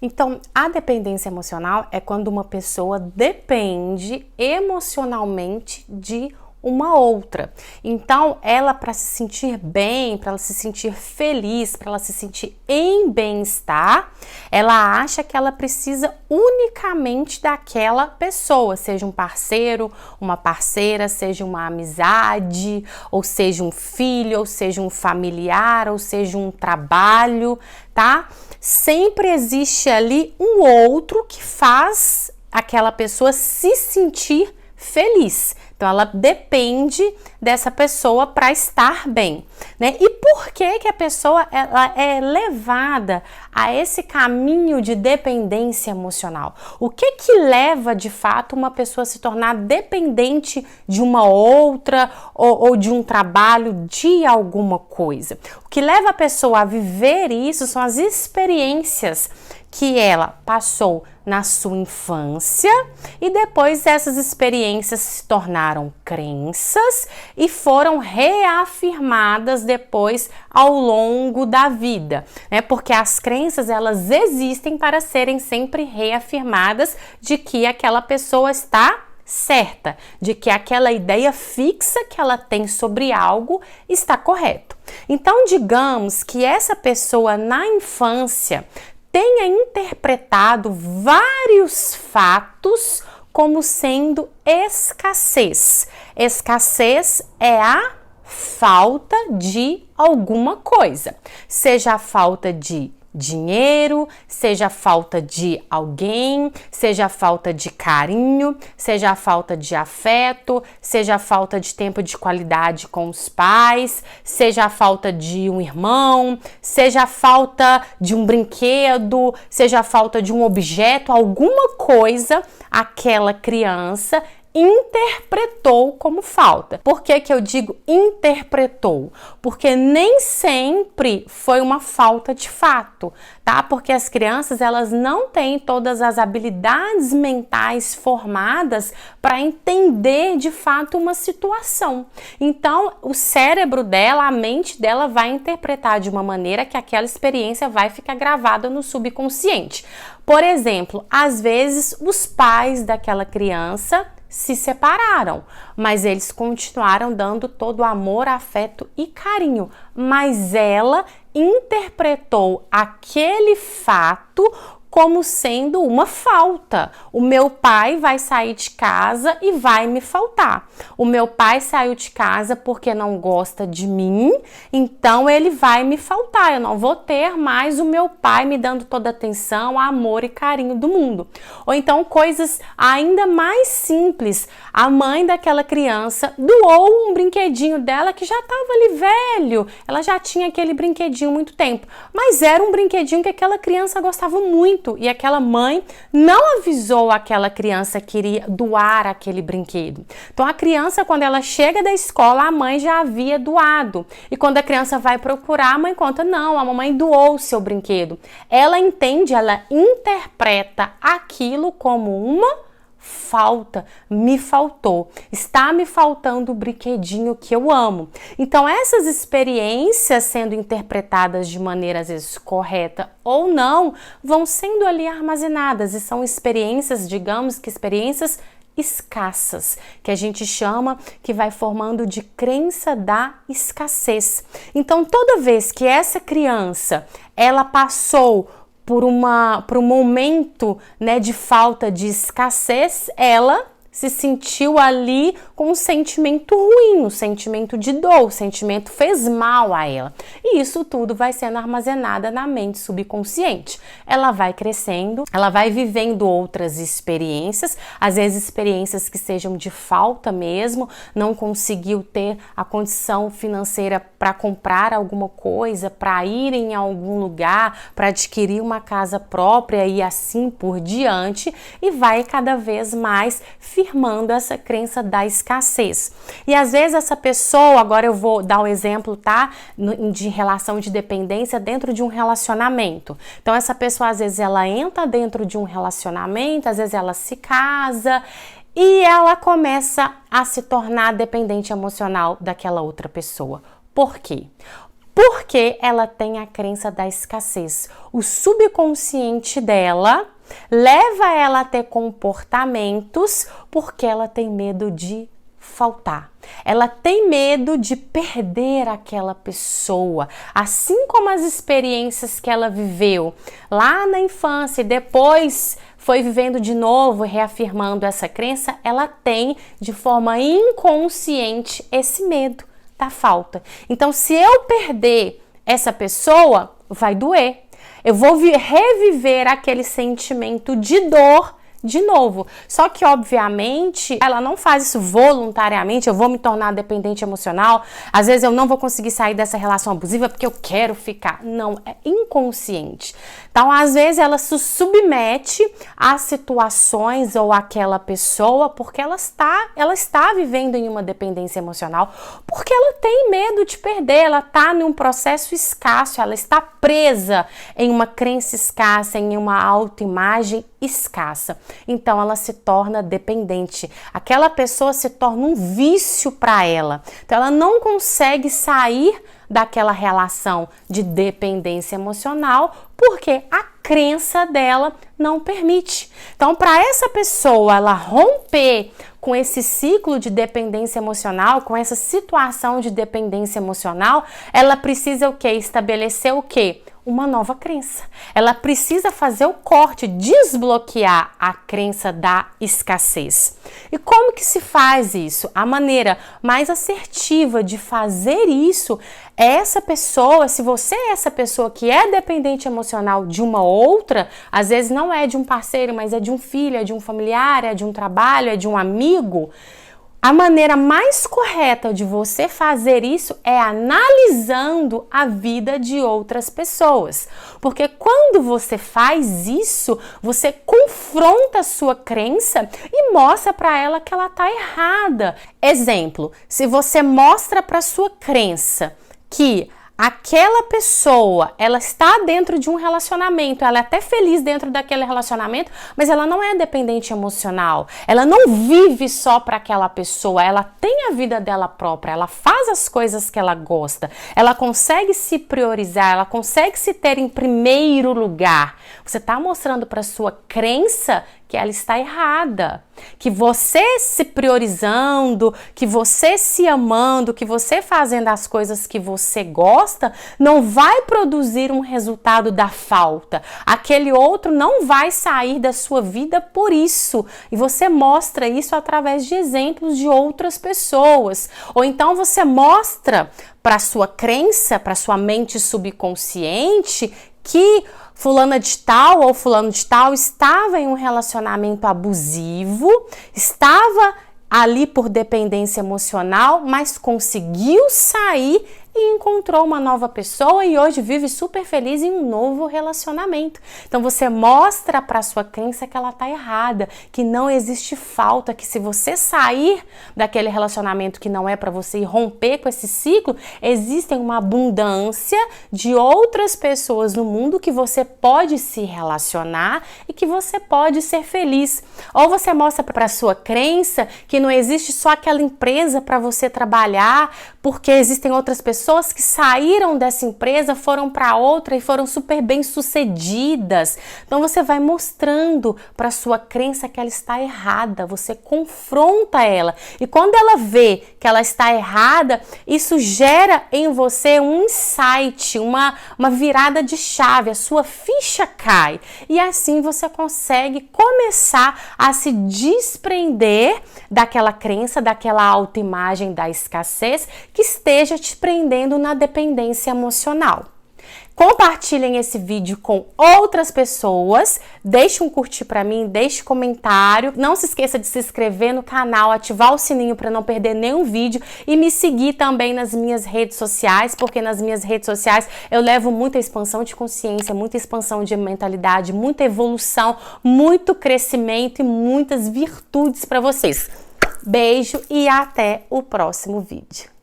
Então, a dependência emocional é quando uma pessoa depende emocionalmente de uma outra. Então, ela, para se sentir bem, para ela se sentir feliz, para ela se sentir em bem-estar, ela acha que ela precisa unicamente daquela pessoa, seja um parceiro, uma parceira, seja uma amizade, ou seja um filho, ou seja um familiar, ou seja um trabalho, tá? Sempre existe ali um outro que faz aquela pessoa se sentir feliz. Então, ela depende dessa pessoa para estar bem, né? E por que que a pessoa ela é levada a esse caminho de dependência emocional? O que que leva, de fato, uma pessoa a se tornar dependente de uma outra ou de um trabalho, de alguma coisa? O que leva a pessoa a viver isso são as experiências que ela passou na sua infância e depois essas experiências se tornaram crenças e foram reafirmadas depois ao longo da vida, né? Porque as crenças, elas existem para serem sempre reafirmadas de que aquela pessoa está certa, de que aquela ideia fixa que ela tem sobre algo está correto. Então, digamos que essa pessoa na infância tenha interpretado vários fatos como sendo escassez. Escassez é a falta de alguma coisa, seja a falta de dinheiro, seja a falta de alguém, seja a falta de carinho, seja a falta de afeto, seja a falta de tempo de qualidade com os pais, seja a falta de um irmão, seja a falta de um brinquedo, seja a falta de um objeto, alguma coisa aquela criança interpretou como falta. Por que que eu digo interpretou? Porque nem sempre foi uma falta de fato, tá? Porque as crianças, elas não têm todas as habilidades mentais formadas para entender de fato uma situação. Então, o cérebro dela, a mente dela vai interpretar de uma maneira que aquela experiência vai ficar gravada no subconsciente. Por exemplo, às vezes os pais daquela criança se separaram, mas eles continuaram dando todo o amor, afeto e carinho, mas ela interpretou aquele fato como sendo uma falta. O meu pai vai sair de casa e vai me faltar. O meu pai saiu de casa porque não gosta de mim, então ele vai me faltar. Eu não vou ter mais o meu pai me dando toda a atenção, amor e carinho do mundo. Ou então coisas ainda mais simples. A mãe daquela criança doou um brinquedinho dela que já estava ali velho. Ela já tinha aquele brinquedinho há muito tempo, mas era um brinquedinho que aquela criança gostava muito. E aquela mãe não avisou aquela criança que iria doar aquele brinquedo. Então a criança, quando ela chega da escola, a mãe já havia doado. E quando a criança vai procurar, a mãe conta, não, a mamãe doou o seu brinquedo. Ela entende, ela interpreta aquilo como uma falta, me faltou, está me faltando o brinquedinho que eu amo. Então essas experiências sendo interpretadas de maneira às vezes correta ou não, vão sendo ali armazenadas e são experiências, digamos que experiências escassas, que a gente chama, que vai formando de crença da escassez. Então toda vez que essa criança, ela passou por um momento, né, de falta de escassez, ela se sentiu ali com um sentimento ruim, um sentimento de dor, o sentimento fez mal a ela. E isso tudo vai sendo armazenado na mente subconsciente. Ela vai crescendo, ela vai vivendo outras experiências, às vezes experiências que sejam de falta mesmo, não conseguiu ter a condição financeira para comprar alguma coisa, para ir em algum lugar, para adquirir uma casa própria e assim por diante, e vai cada vez mais firmando essa crença da escassez. E às vezes essa pessoa, agora eu vou dar um exemplo, tá? De relação de dependência dentro de um relacionamento. Então essa pessoa, às vezes, ela entra dentro de um relacionamento, às vezes ela se casa e ela começa a se tornar dependente emocional daquela outra pessoa. Por quê? Porque ela tem a crença da escassez. O subconsciente dela leva ela a ter comportamentos porque ela tem medo de faltar. Ela tem medo de perder aquela pessoa, assim como as experiências que ela viveu lá na infância e depois foi vivendo de novo, reafirmando essa crença, ela tem de forma inconsciente esse medo da falta. Então, se eu perder essa pessoa, vai doer. Eu vou reviver aquele sentimento de dor de novo. Só que, obviamente, ela não faz isso voluntariamente. Eu vou me tornar dependente emocional. Às vezes eu não vou conseguir sair dessa relação abusiva porque eu quero ficar. Não, é inconsciente. Então, às vezes ela se submete a situações ou àquela pessoa porque ela está vivendo em uma dependência emocional, porque ela tem medo de perder, ela está num processo escasso, ela está presa em uma crença escassa, em uma autoimagem escassa. Então ela se torna dependente. Aquela pessoa se torna um vício para ela. Então ela não consegue sair daquela relação de dependência emocional porque a crença dela não permite. Então, para essa pessoa ela romper com esse ciclo de dependência emocional, com essa situação de dependência emocional, ela precisa o quê? Estabelecer o quê? Uma nova crença. Ela precisa fazer o corte, desbloquear a crença da escassez. E como que se faz isso? A maneira mais assertiva de fazer isso é essa pessoa, se você é essa pessoa que é dependente emocional de uma outra, às vezes não é de um parceiro, mas é de um filho, é de um familiar, é de um trabalho, é de um amigo. A maneira mais correta de você fazer isso é analisando a vida de outras pessoas. Porque quando você faz isso, você confronta a sua crença e mostra para ela que ela está errada. Exemplo, se você mostra para sua crença que aquela pessoa, ela está dentro de um relacionamento, ela é até feliz dentro daquele relacionamento, mas ela não é dependente emocional, ela não vive só para aquela pessoa, ela tem a vida dela própria, ela faz as coisas que ela gosta, ela consegue se priorizar, ela consegue se ter em primeiro lugar. Você está mostrando para sua crença que ela está errada, que você se priorizando, que você se amando, que você fazendo as coisas que você gosta, não vai produzir um resultado da falta. Aquele outro não vai sair da sua vida por isso. E você mostra isso através de exemplos de outras pessoas. Ou então você mostra para sua crença, para sua mente subconsciente, que fulana de tal ou fulano de tal estava em um relacionamento abusivo, estava ali por dependência emocional, mas conseguiu sair e encontrou uma nova pessoa e hoje vive super feliz em um novo relacionamento. Então você mostra para sua crença que ela está errada, que não existe falta, que se você sair daquele relacionamento que não é para você e romper com esse ciclo, existe uma abundância de outras pessoas no mundo que você pode se relacionar e que você pode ser feliz. Ou você mostra para sua crença que não existe só aquela empresa para você trabalhar, porque existem outras pessoas que saíram dessa empresa, foram para outra e foram super bem sucedidas. Então você vai mostrando para sua crença que ela está errada, você confronta ela. E quando ela vê que ela está errada, isso gera em você um insight, uma virada de chave, a sua ficha cai. E assim você consegue começar a se desprender daquela crença, daquela autoimagem da escassez que esteja te prendendo na dependência emocional. Compartilhem esse vídeo com outras pessoas, deixe um curtir para mim, deixe comentário, não se esqueça de se inscrever no canal, ativar o sininho para não perder nenhum vídeo e me seguir também nas minhas redes sociais, porque nas minhas redes sociais eu levo muita expansão de consciência, muita expansão de mentalidade, muita evolução, muito crescimento e muitas virtudes para vocês. Beijo e até o próximo vídeo.